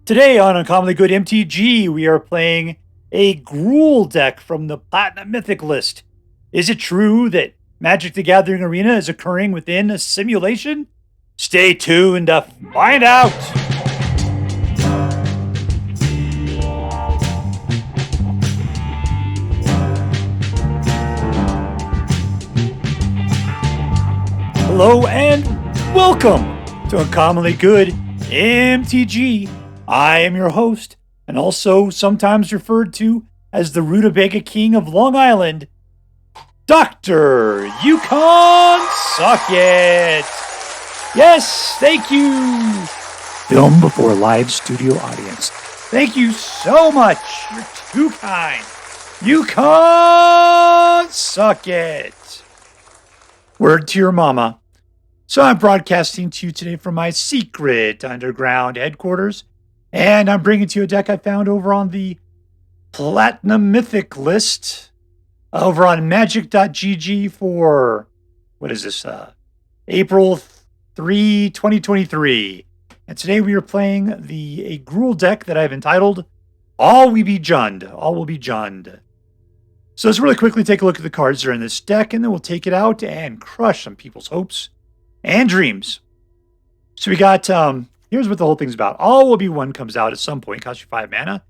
Today on Uncommonly Good MTG, we are playing a Gruul deck from the Platinum Mythic list. Is it true that Magic the Gathering Arena is occurring within a simulation? Stay tuned to find out! Hello and welcome to Uncommonly Good MTG. I am your host, and also sometimes referred to as the Rutabaga King of Long Island, Dr. Yukon Socket. Yes, thank you. Film before live studio audience. Thank you so much. You're too kind. Yukon Socket. Word to your mama. So I'm broadcasting to you today from my secret underground headquarters, and I'm bringing to you a deck I found over on the Platinum Mythic list over on magic.gg for, what is this, April 3, 2023. And today we are playing a Gruul deck that I've entitled All We Be Jund. All Will Be Jund. So let's really quickly take a look at the cards that are in this deck, and then we'll take it out and crush some people's hopes and dreams. So we got, here's what the whole thing's about. All Will Be One comes out at some point, costs you 5 mana.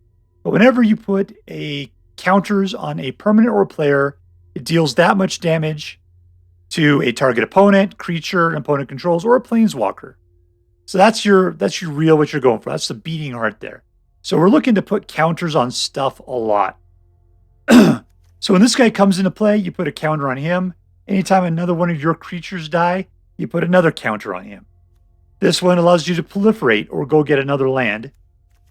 But whenever you put a counters on a permanent or player, it deals that much damage to a target opponent, creature, an opponent controls, or a planeswalker. So that's your real what you're going for. That's the beating heart there. So we're looking to put counters on stuff a lot. So when this guy comes into play, you put a counter on him. Anytime another one of your creatures die, you put another counter on him. This one allows you to proliferate or go get another land.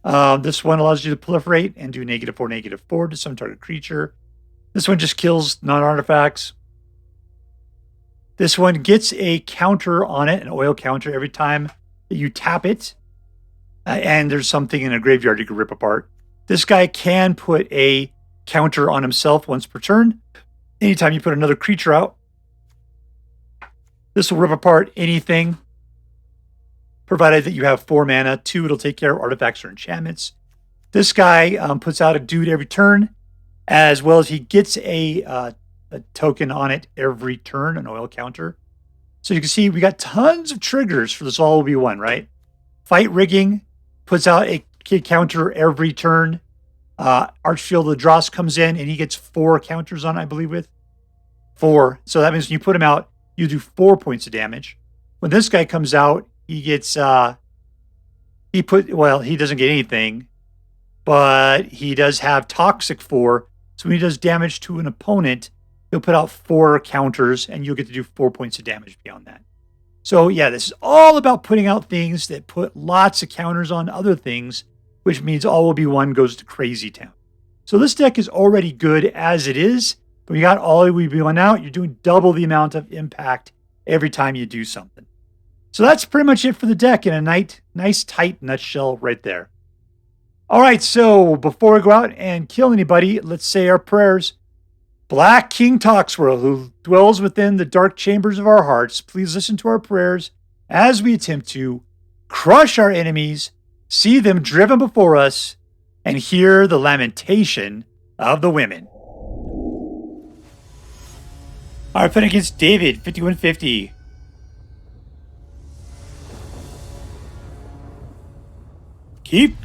This one allows you to proliferate and do -4/-4 to some target creature. This one just kills non-artifacts. This one gets a counter on it, an oil counter, every time that you tap it. And there's something in a graveyard you can rip apart. This guy can put a counter on himself once per turn. Anytime you put another creature out, this will rip apart anything, provided that you have 4 mana. 2, it'll take care of artifacts or enchantments. This guy puts out a dude every turn, as well as he gets a token on it every turn, an oil counter. So you can see we got tons of triggers for this All Will Be One, right? Fight Rigging puts out a counter every turn. Archfiend the Dross comes in, and he gets 4 counters on it, I believe, with 4. So that means when you put him out, you do 4 points of damage. When this guy comes out, he gets, he doesn't get anything, but he does have Toxic 4. So when he does damage to an opponent, he'll put out 4 counters, and you'll get to do 4 points of damage beyond that. So yeah, this is all about putting out things that put lots of counters on other things, which means All Will Be One goes to crazy town. So this deck is already good as it is, but you got All Will Be One out, you're doing double the amount of impact every time you do something. So that's pretty much it for the deck in a nice tight nutshell right there. All right, so before we go out and kill anybody, let's say our prayers. Black King Toxwirl, who dwells within the dark chambers of our hearts, please listen to our prayers as we attempt to crush our enemies, see them driven before us, and hear the lamentation of the women. Our fight against David, 5150. Keep.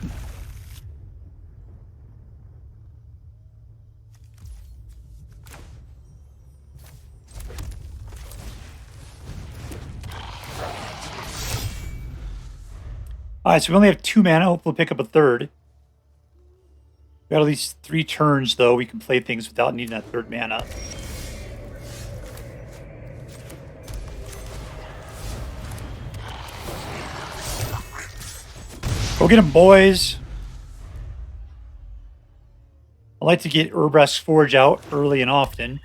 All right, so we only have 2 mana. Hopefully we'll pick up a third. We got at least 3 turns, though. We can play things without needing that 3rd mana. Go get him, boys. I like to get Urabrask Forge out early and often.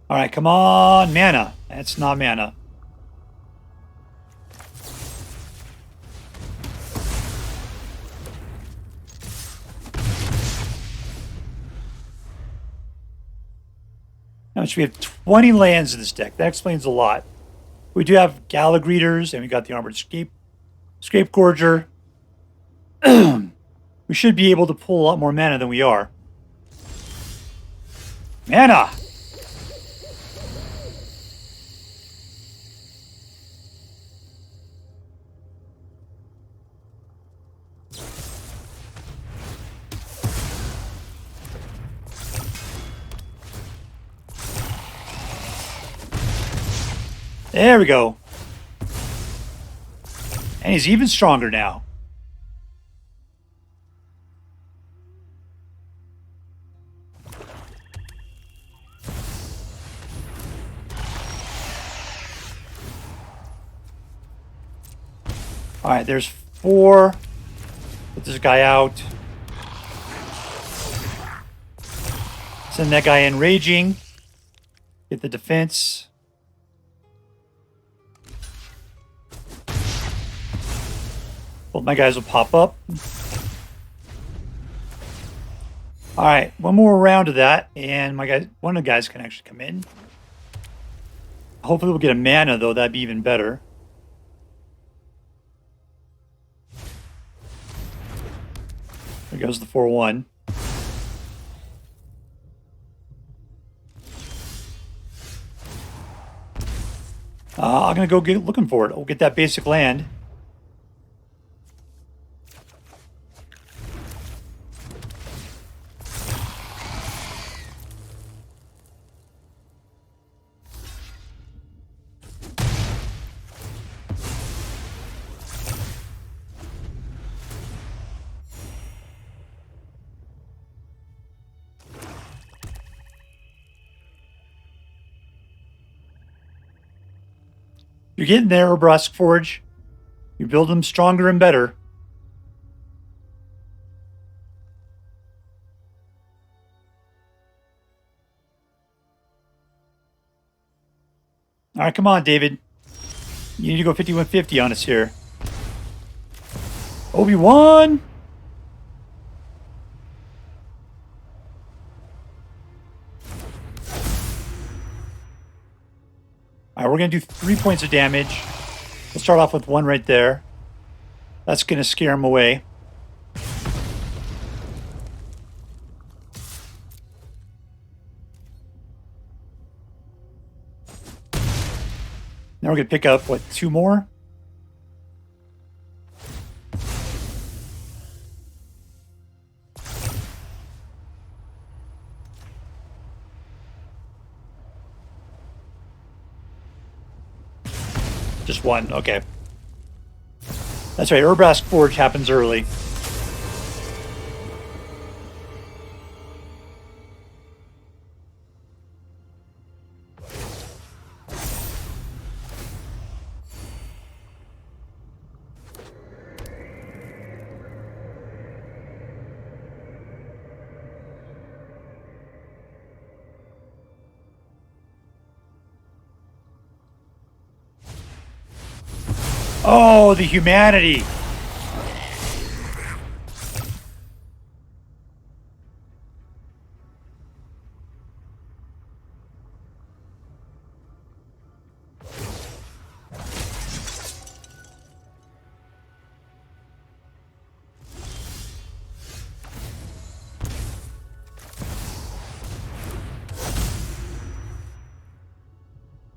All right, come on, mana. That's not mana. much? We have 20 lands in this deck. That explains a lot. We do have Gala Greeters, and we got the Armored Scrapgorger. We should be able to pull a lot more mana than we are. Mana! There we go. And he's even stronger now. All right, there's 4. Put this guy out. Send that guy in raging. Get the defense. Both my guys will pop up. All right, one more round of that, and one of the guys can actually come in. Hopefully we'll get a mana, though. That'd be even better. There goes the 4-1. I'm going to go looking for it. We'll get that basic land. You're getting there, Urabrask Forge. You build them stronger and better. All right, come on, David. You need to go 5150 on us here. Obi-Wan! All right, we're going to do 3 points of damage. We'll start off with 1 right there. That's going to scare him away. Now we're going to pick up, what, 2 more? Just 1, okay. That's right, Urabrask Forge happens early. Oh, the humanity.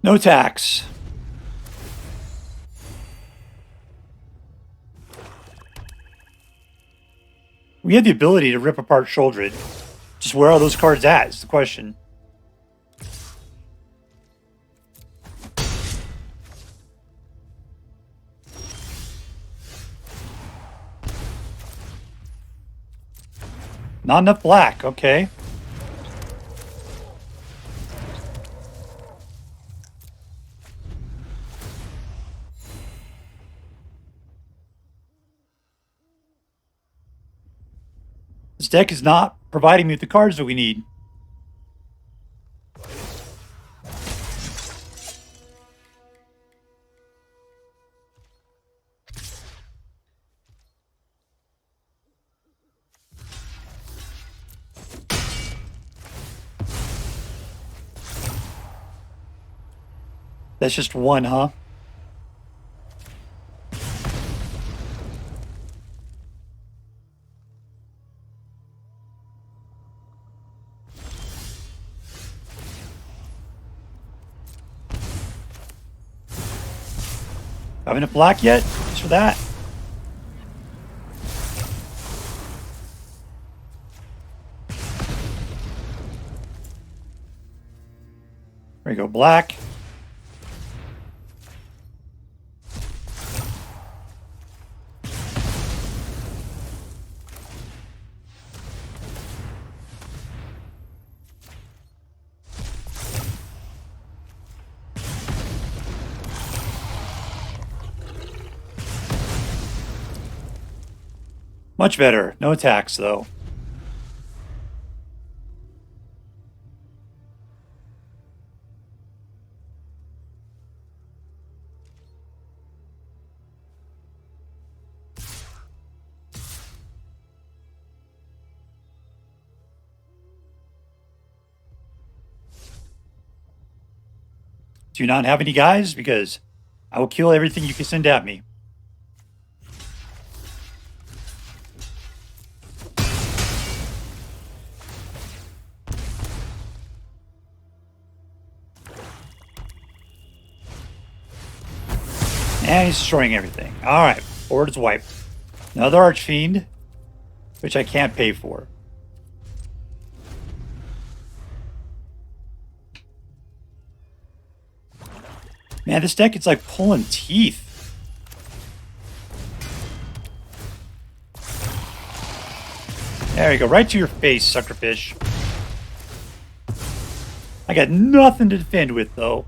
No tax. We have the ability to rip apart Sheoldred. Just where are those cards at is the question. Not enough black, okay. This deck is not providing me with the cards that we need. That's just one, huh? Have enough black yet? Thanks for that. There we go, black. Much better. No attacks, though. Do you not have any guys? Because I will kill everything you can send at me. And he's destroying everything. Alright, board is wiped. Another Archfiend, which I can't pay for. Man, this deck, it's like pulling teeth. There you go, right to your face, suckerfish. I got nothing to defend with, though.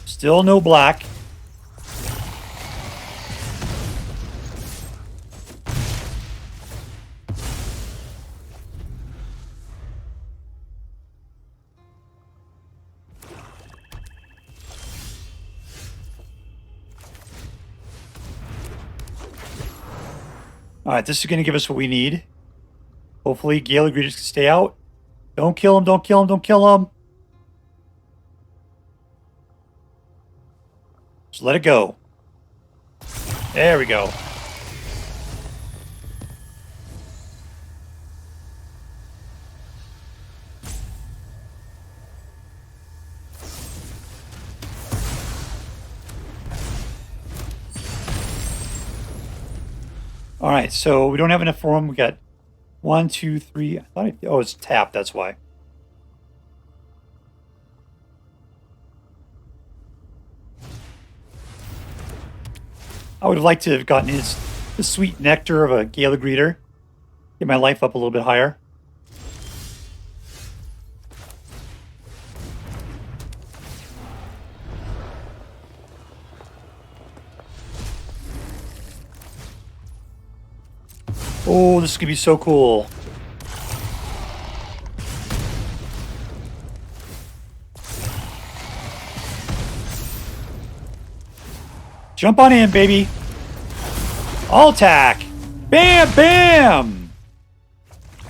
Still no black. Alright, this is going to give us what we need. Hopefully, Gala Greeters can stay out. Don't kill him, don't kill him, don't kill him. Just let it go. There we go. All right, so we don't have enough for him. We got 1, 2, 3. Oh, it's tapped. That's why. I would have liked to have gotten the sweet nectar of a Gala Greeter. Get my life up a little bit higher. Oh, this is going to be so cool. Jump on in, baby. All attack. Bam, bam.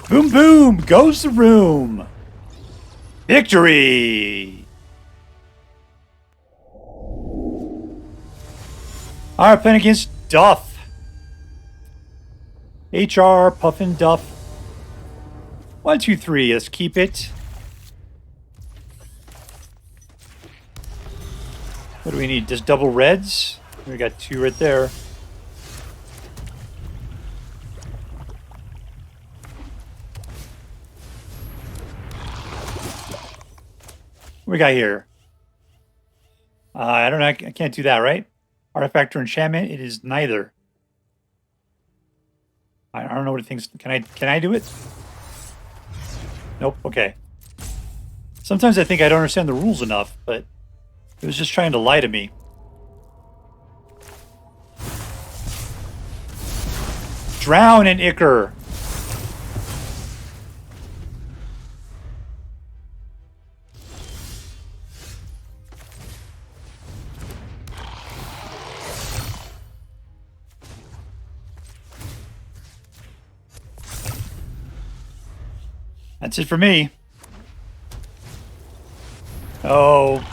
Boom, boom. Goes the room. Victory. All right, playing against Duff. HR, Puffin, Duff. 1, 2, 3. Let's keep it. What do we need? Just double reds? We got 2 right there. What we got here? I don't know. I can't do that, right? Artifact or enchantment? It is neither. I don't know what it thinks. Can I do it? Nope. Okay. Sometimes I think I don't understand the rules enough, but it was just trying to lie to me. Drown in Ichor. That's it for me. Oh,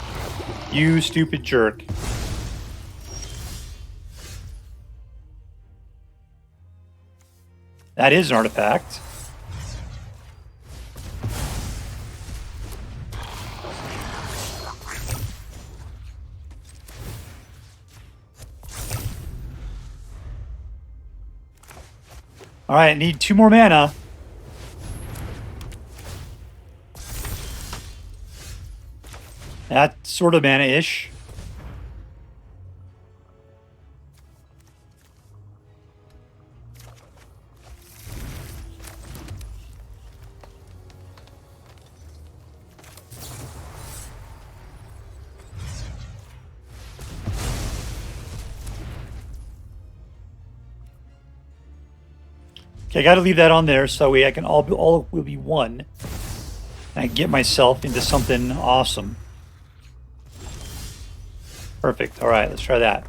you stupid jerk. That is an artifact. All right, I need 2 more mana. That's sort of mana-ish. Okay, I got to leave that on there so that way I can all will be one. And I can get myself into something awesome. Perfect. All right, let's try that.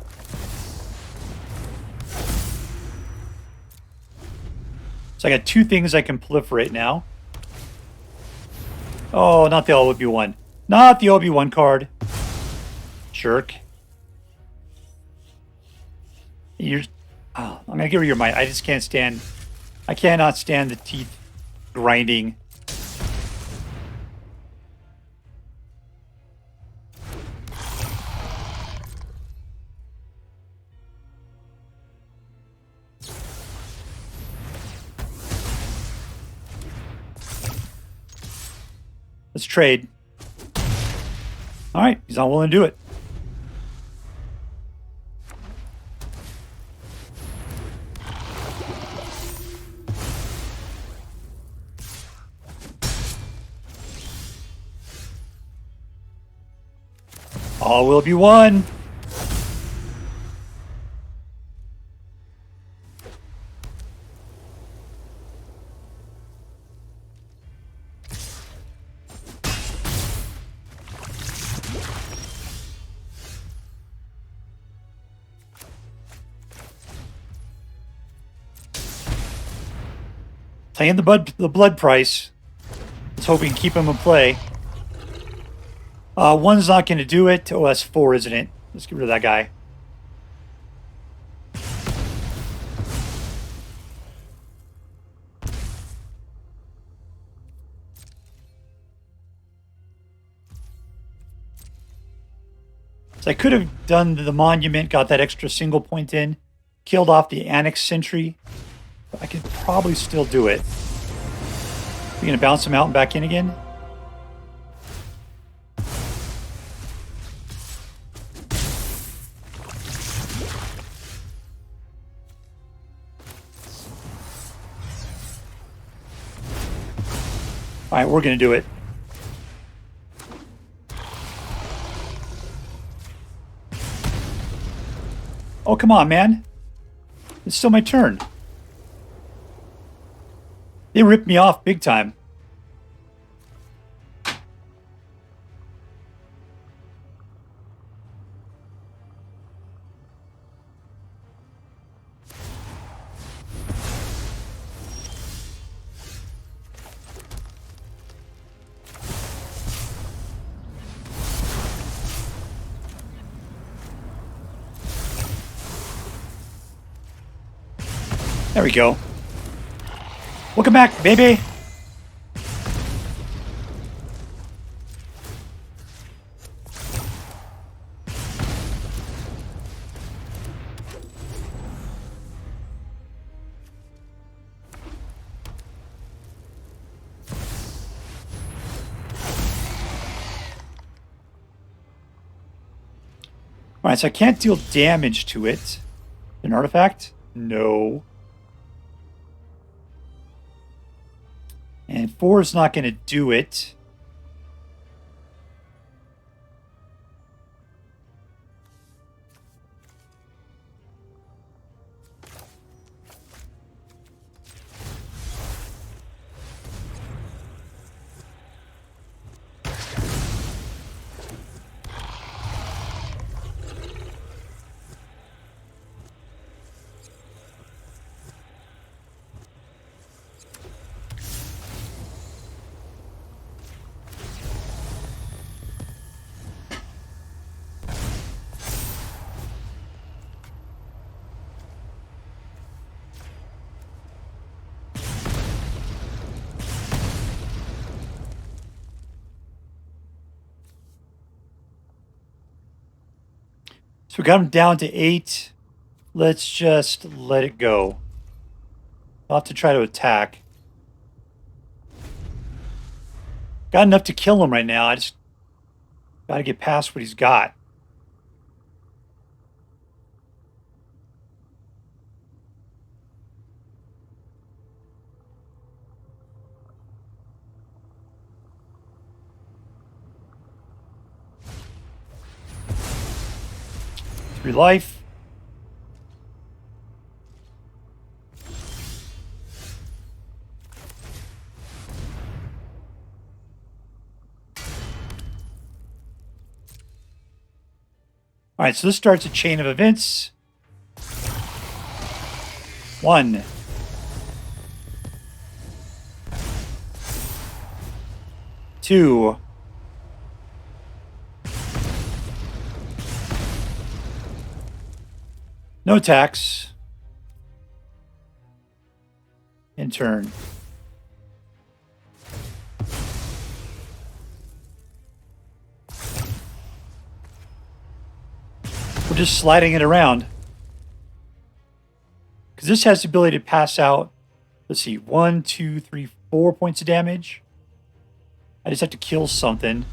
So I got 2 things I can proliferate now. Oh, not the Obi-Wan. Not the Obi-Wan card. Jerk. You're... Oh, I'm going to get rid of your mind. I just can't stand... I cannot stand the teeth grinding. Let's trade. All right, he's not willing to do it. All will be one. Playing the blood price. Let's hope we can keep him in play. 1's not going to do it. Oh, that's 4, isn't it? Let's get rid of that guy. So I could have done the monument, got that extra single point in, killed off the Annex Sentry. But I could probably still do it. We're going to bounce him out and back in again. All right, we're going to do it. Oh, come on, man. It's still my turn. They ripped me off big time. There we go. Welcome back, baby. All right, so I can't deal damage to it. An artifact? No. And 4 is not going to do it. we got him down to 8. Let's just let it go. I'll have to try to attack. Got enough to kill him right now. I just got to get past what he's got. Free life. All right, so this starts a chain of events. 1. 2. 'No attacks. In turn. We're just sliding it around. Because this has the ability to pass out, let's see, 1, 2, 3, 4 points of damage. I just have to kill something.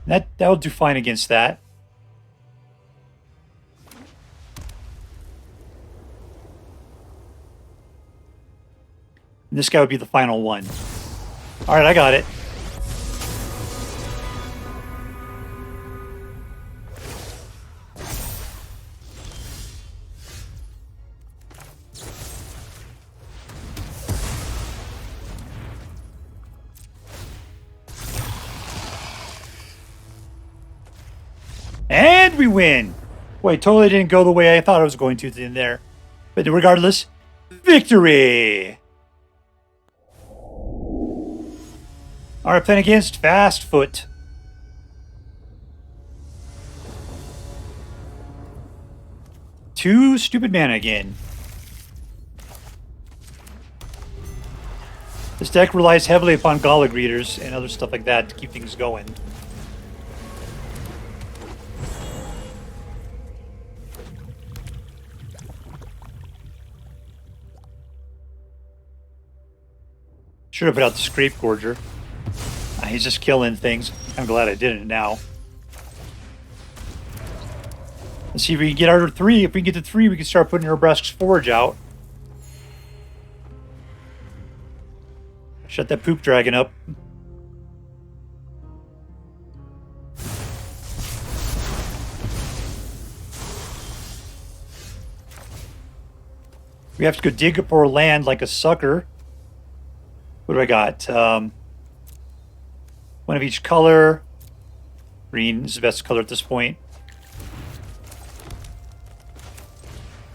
That'll do fine against that. And this guy would be the final one. All right, I got it. And we win. Wait, totally didn't go the way I thought it was going to in there. But regardless, victory! All right, playing against FastFoot. Two stupid mana again. This deck relies heavily upon Gala Greeters and other stuff like that to keep things going. Should have put out the Scrapgorger. He's just killing things. I'm glad I did it now. Let's see if we can get our 3. If we can get to 3, we can start putting Urabrask's Forge out. Shut that poop dragon up. We have to go dig up our land like a sucker. What do I got? One of each color. Green is the best color at this point.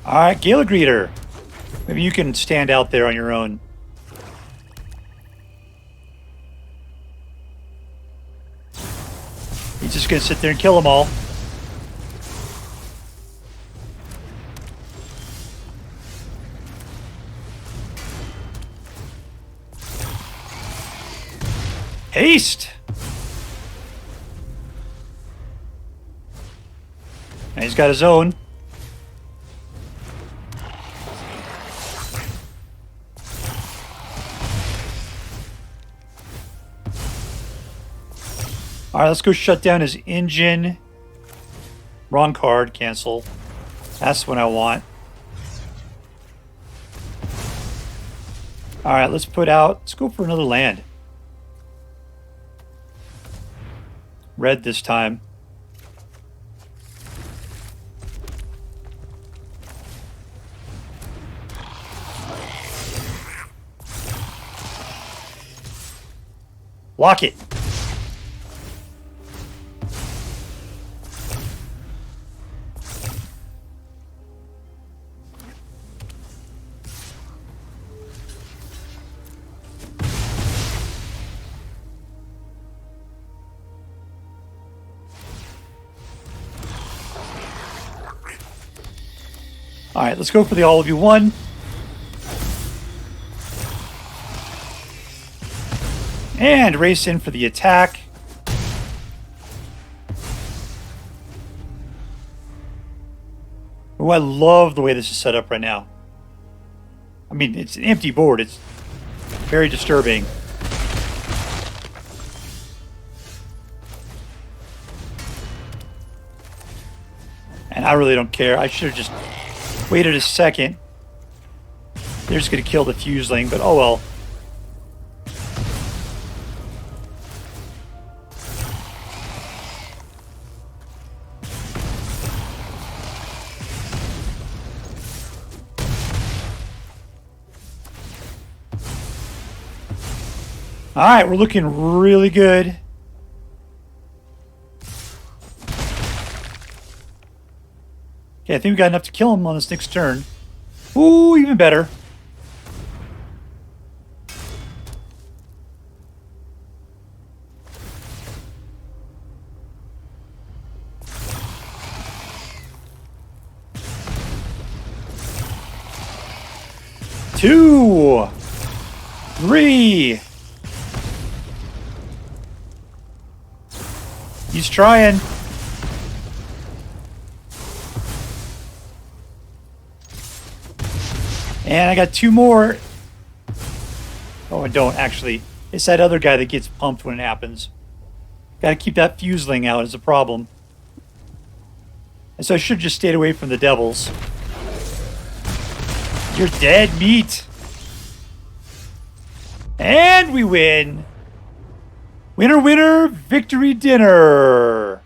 Alright, Gala Greeter. Maybe you can stand out there on your own. He's just going to sit there and kill them all. Haste! And he's got his own. Alright, let's go shut down his engine. Wrong card, cancel. That's what I want. Alright, let's go for another land. Red this time. Lock it. All right, let's go for the all of you one. And race in for the attack. Oh, I love the way this is set up right now. I mean, it's an empty board. It's very disturbing. And I really don't care. I should have just waited a second. They're just going to kill the Fuseling, but oh well. All right, we're looking really good. Okay, I think we got enough to kill him on this next turn. Ooh, even better. Two, three. He's trying. And I got two more. Oh, I don't actually. It's that other guy that gets pumped when it happens. Got to keep that Fuseling out is a problem. And so I should have just stayed away from the devils. You're dead meat. And we win. Winner, winner, victory dinner.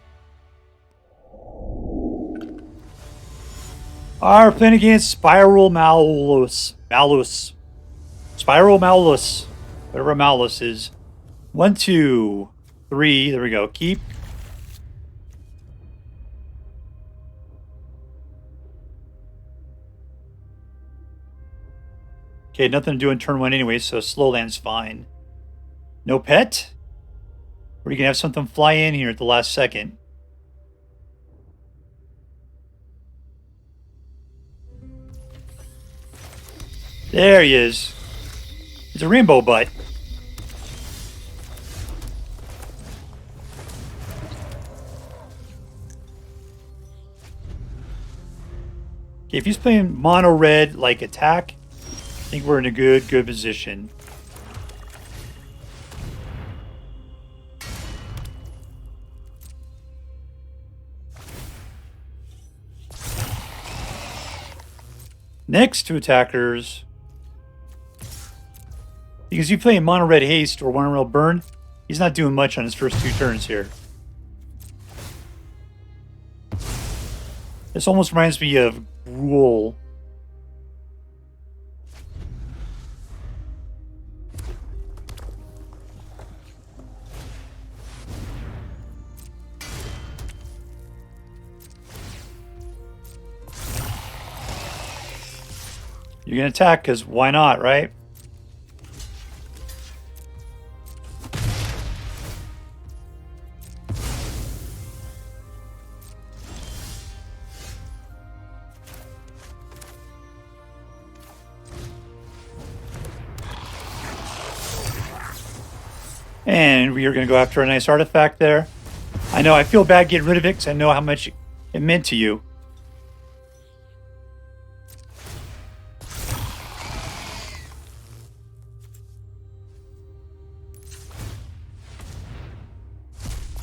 We're playing against Spiral Malus. Spiral Malus. Whatever Malus is. 1, 2, 3. There we go. Keep. Okay, nothing to do in turn 1 anyway, so slow land's fine. No pet? Or you can have something fly in here at the last second. There he is. He's a rainbow butt. Okay, if he's playing mono red like attack, I think we're in a good position. Next to attackers, because you play mono red haste or mono red burn, he's not doing much on his first 2 turns here. This almost reminds me of Gruul. You're going to attack because why not, right? And we are going to go after a nice artifact there. I know I feel bad getting rid of it because I know how much it meant to you.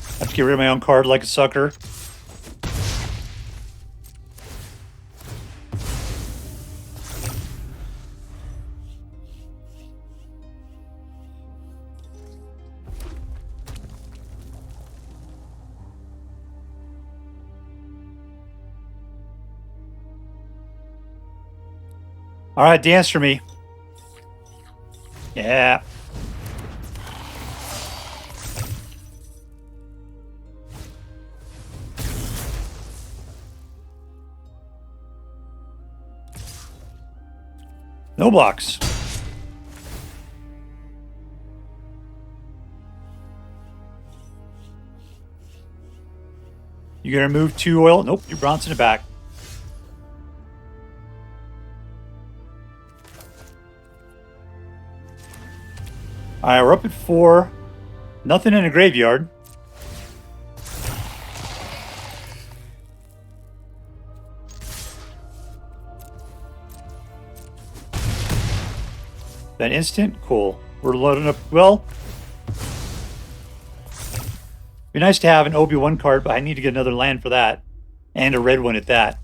I have to get rid of my own card like a sucker. All right, dance for me. Yeah. No blocks. You gonna move 2 oil? Nope, you're bronzing it back. Alright, we're up at 4. Nothing in a graveyard. That instant? Cool. We're loading up. Well, be nice to have an OB1 card, but I need to get another land for that. And a red one at that.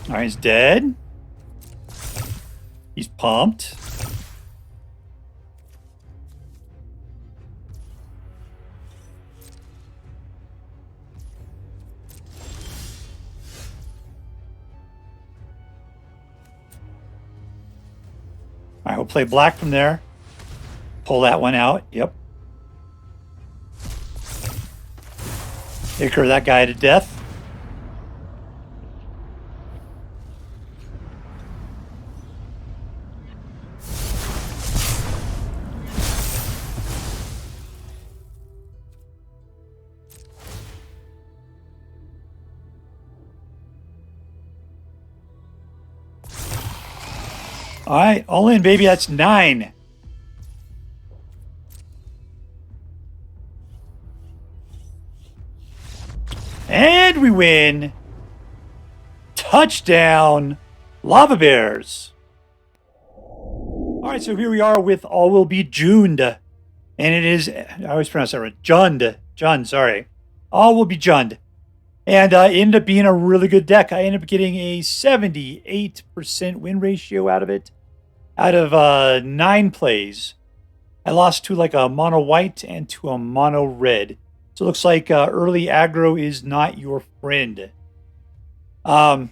All right, he's dead. He's pumped. All right, we'll play black from there. Pull that one out. Yep. Ichor that guy to death. All right, all in, baby. That's 9. And we win. Touchdown, Lava Bears. All right, so here we are with All Will Be Juned. And it is, I always pronounce that right, Jund, sorry. All Will Be Jund. And it ended up being a really good deck. I ended up getting a 78% win ratio out of it. Out of 9 plays, I lost to like a mono white and to a mono red. So it looks like early aggro is not your friend. Yeah.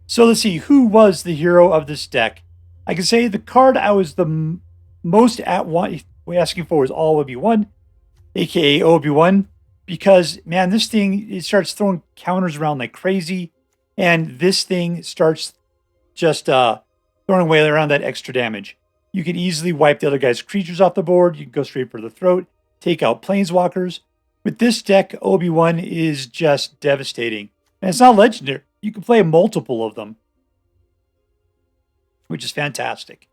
So let's see. Who was the hero of this deck? I can say the card I was the most asking for was All OB1, aka OB1. Because, man, this thing, it starts throwing counters around like crazy. And this thing starts just throwing away around that extra damage. You can easily wipe the other guy's creatures off the board. You can go straight for the throat, take out planeswalkers. With this deck, OB1 is just devastating. And it's not legendary. You can play multiple of them, which is fantastic.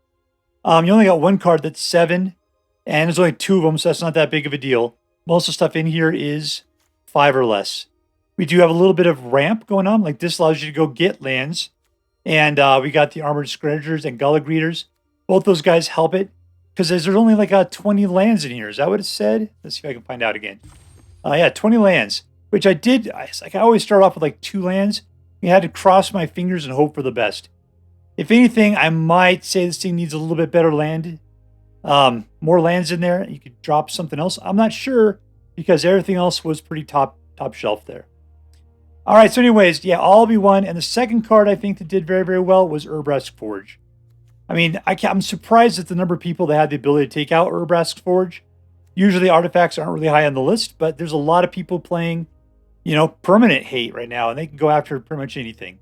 You only got one card that's 7, and there's only 2 of them, so that's not that big of a deal. Most of the stuff in here is 5 or less. We do have a little bit of ramp going on. Like this allows you to go get lands. And we got the Armored Scrapgorgers and Gala Greeters. Both those guys help it. Because there's only like 20 lands in here. Is that what it said? Let's see if I can find out again. Yeah, 20 lands. Which I did. I always start off with like 2 lands. I had to cross my fingers and hope for the best. If anything, I might say this thing needs a little bit better land. More lands in there. You could drop something else. I'm not sure. Because everything else was pretty top shelf there. All right, so anyways, yeah, All OB1. And the second card I think that did very, very well was Urabrask Forge. I mean, I'm surprised at the number of people that had the ability to take out Urabrask Forge. Usually artifacts aren't really high on the list, but there's a lot of people playing, permanent hate right now, and they can go after pretty much anything.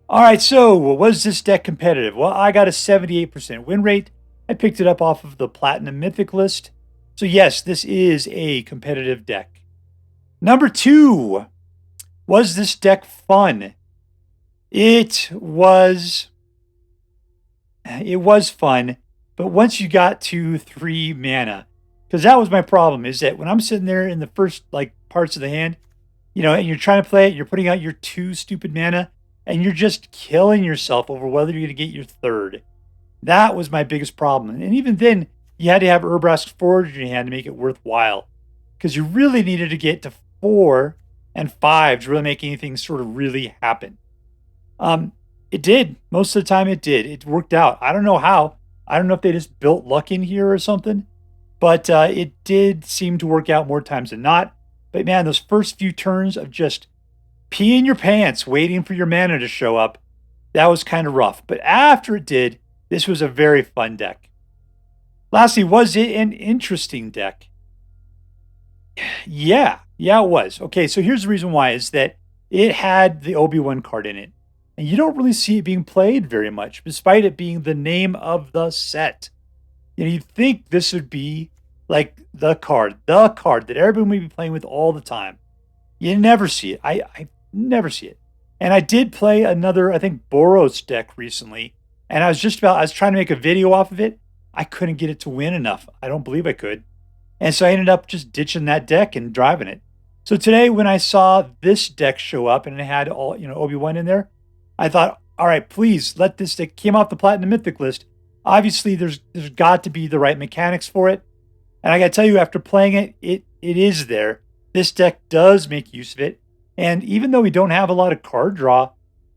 All right, so was this deck competitive? Well, I got a 78% win rate. I picked it up off of the Platinum Mythic list. So yes, this is a competitive deck. Number 2. Was this deck fun? It was fun, but once you got to 3 mana, because that was my problem, is that when I'm sitting there in the first parts of the hand, and you're trying to play it, you're putting out your 2 stupid mana, and you're just killing yourself over whether you're going to get your 3rd. That was my biggest problem. And even then, you had to have Urabrask Forge in your hand to make it worthwhile, because you really needed to get to 4 and 5 to really make anything sort of really happen. It did. Most of the time it did. It worked out. I don't know how. I don't know if they just built luck in here or something, but it did seem to work out more times than not. But man, those first few turns of just peeing your pants, waiting for your mana to show up, that was kind of rough. But after it did, this was a very fun deck. Lastly, was it an interesting deck? Yeah, it was. Okay, so here's the reason why, is that it had the OB1 card in it. and you don't really see it being played very much, despite it being the name of the set. You'd think this would be like the card that everyone would be playing with all the time. You never see it. I never see it. And I did play another, I think, Boros deck recently, and I was trying to make a video off of it. I couldn't get it to win enough. I don't believe I could. And so I ended up just ditching that deck and driving it. So today when I saw this deck show up and it had all, Obi-Wan in there, I thought, all right, please let this deck came off the Platinum Mythic list. Obviously, there's got to be the right mechanics for it. And I got to tell you, after playing it, it is there. This deck does make use of it. And even though we don't have a lot of card draw,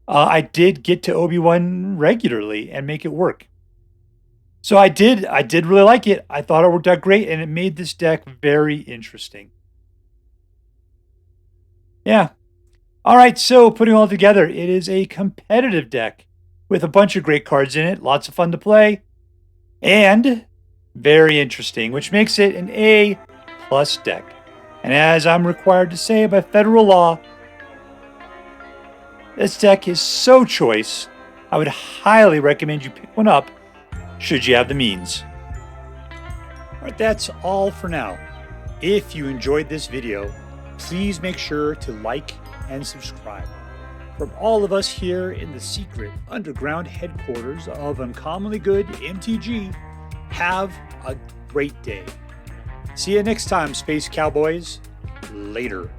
I did get to Obi-Wan regularly and make it work. So I did really like it. I thought it worked out great, and it made this deck very interesting. Yeah. All right, so putting it all together, it is a competitive deck with a bunch of great cards in it, lots of fun to play, and very interesting, which makes it an A+ deck. And as I'm required to say by federal law, this deck is so choice, I would highly recommend you pick one up should you have the means. All right, that's all for now. If you enjoyed this video, please make sure to like and subscribe. From all of us here in the secret underground headquarters of Uncommonly Good MTG, have a great day. See you next time, Space Cowboys. Later.